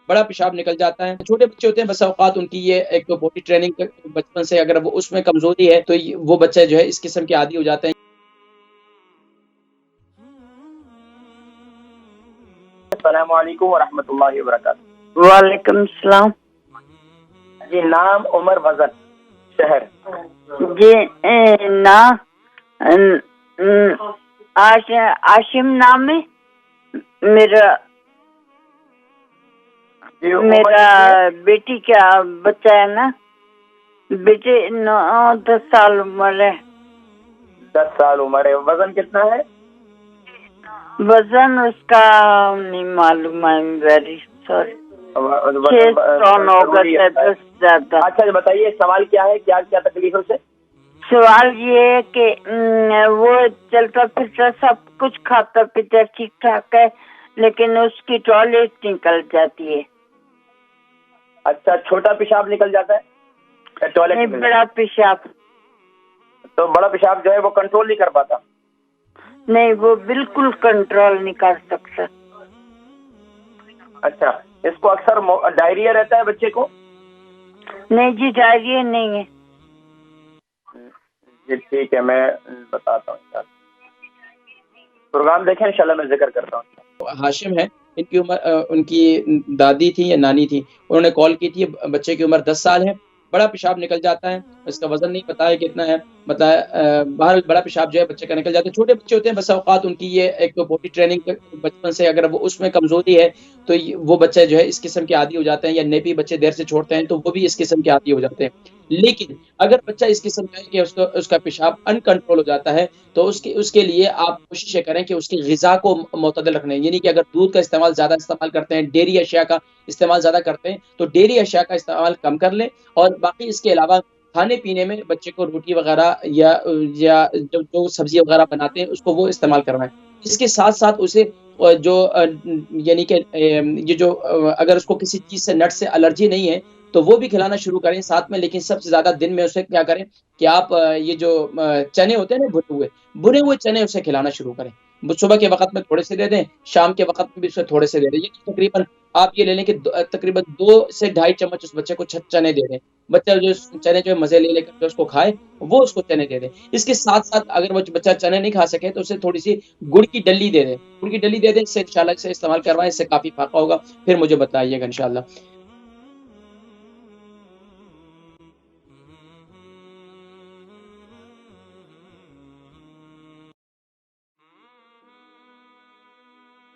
بڑا پیشاب نکل جاتا ہے. چھوٹے بچے ہوتے ہیں بس اوقات ان کی یہ ایک باڈی ٹریننگ بچپن سے اگر وہ اس میں کمزوری ہے تو وہ بچے جو ہے اس قسم کے عادی ہو جاتے ہیں. السلام علیکم ورحمۃ اللہ وبرکاتہ. وعلیکم السلام. جی نام عمر وزن شہر. جی نا آشم نام ہے میرا. جی میرا بیٹی کا بچہ ہے نا. بیٹے 9-10 سال عمر ہے. 10 سال عمر ہے. وزن کتنا ہے؟ وزن اس کا نہیں معلوم ہے. Very sorry. 600 ہے زیادہ. اچھا بتائیے سوال کیا ہے؟ کیا کیا تکلیف ہے اسے؟ سوال یہ ہے کہ وہ چلتا پھرتا سب کچھ کھاتا پیتا ٹھیک ٹھاک ہے لیکن اس کی ٹوائلٹ نکل جاتی ہے. اچھا چھوٹا پیشاب نکل جاتا ہے؟ ٹوائلٹ بڑا پیشاب. تو بڑا پیشاب جو ہے وہ کنٹرول نہیں کر پاتا؟ نہیں وہ بالکل کنٹرول نہیں کر سکتا. اچھا اس کو اکثر ڈائریا رہتا ہے بچے کو؟ نہیں جی ڈائریا نہیں ہے. جی ٹھیک ہے میں بتاتا ہوں. پروگرام دیکھیں انشاءاللہ میں ذکر کرتا ہوں. ہاشم ہے ان کی عمر ان کی دادی تھی یا نانی تھی. انہوں نے کال کی تھی. بچے کی عمر 10 سال ہے. بڑا پیشاب نکل جاتا ہے. اس کا وزن نہیں پتا ہے کتنا ہے. باہر بڑا پیشاب جو ہے بچے کا نکل جاتا ہے. چھوٹے بچے ہوتے ہیں بس اوقات ان کی یہ ایک باڈی ٹریننگ بچپن سے اگر وہ اس میں کمزوری ہے تو وہ بچے جو ہے اس قسم کے عادی ہو جاتے ہیں. یا نیپی بچے دیر سے چھوڑتے ہیں تو وہ بھی اس قسم کے عادی ہو جاتے ہیں. لیکن اگر بچہ اس قسم کا ہے کہ اس کا پیشاب ان کنٹرول ہو جاتا ہے تو اس کے لیے آپ کوشش کریں کہ اس کی غذا کو معتدل رکھنا ہے. یعنی کہ اگر دودھ کا استعمال زیادہ استعمال کرتے ہیں, ڈیری اشیاء کا استعمال زیادہ کرتے ہیں تو ڈیری اشیاء کا استعمال کم کر لیں. اور باقی اس کے علاوہ کھانے پینے میں بچے کو روٹی وغیرہ یا جو سبزی وغیرہ بناتے ہیں اس کو وہ استعمال کروائیں. اس کے ساتھ ساتھ اسے جو یعنی کہ یہ جو اگر اس کو کسی چیز سے نٹ سے الرجی نہیں ہے تو وہ بھی کھلانا شروع کریں ساتھ میں. لیکن سب سے زیادہ دن میں اسے کیا کریں کہ آپ یہ جو چنے ہوتے ہیں نا بھنے ہوئے چنے اسے کھلانا شروع کریں. صبح کے وقت میں تھوڑے سے دے دیں, شام کے وقت میں بھی اسے تھوڑے سے دے دیں. یہ تقریباً آپ یہ لے لیں کہ تقریباً 2 سے 2.5 چمچ اس بچے کو چنے دے دیں. بچہ جو چنے جو مزے لے کر اس کو کھائے وہ اس کو چنے دے دیں. اس کے ساتھ ساتھ اگر وہ بچہ چنے نہیں کھا سکے تو اسے تھوڑی سی گڑ کی ڈلی دے دیں. گڑ کی ڈلی دے دیں. اس سے انشاءاللہ اسے استعمال کروائیں. اس سے کافی فائدہ ہوگا. پھر مجھے بتائیے گا انشاءاللہ.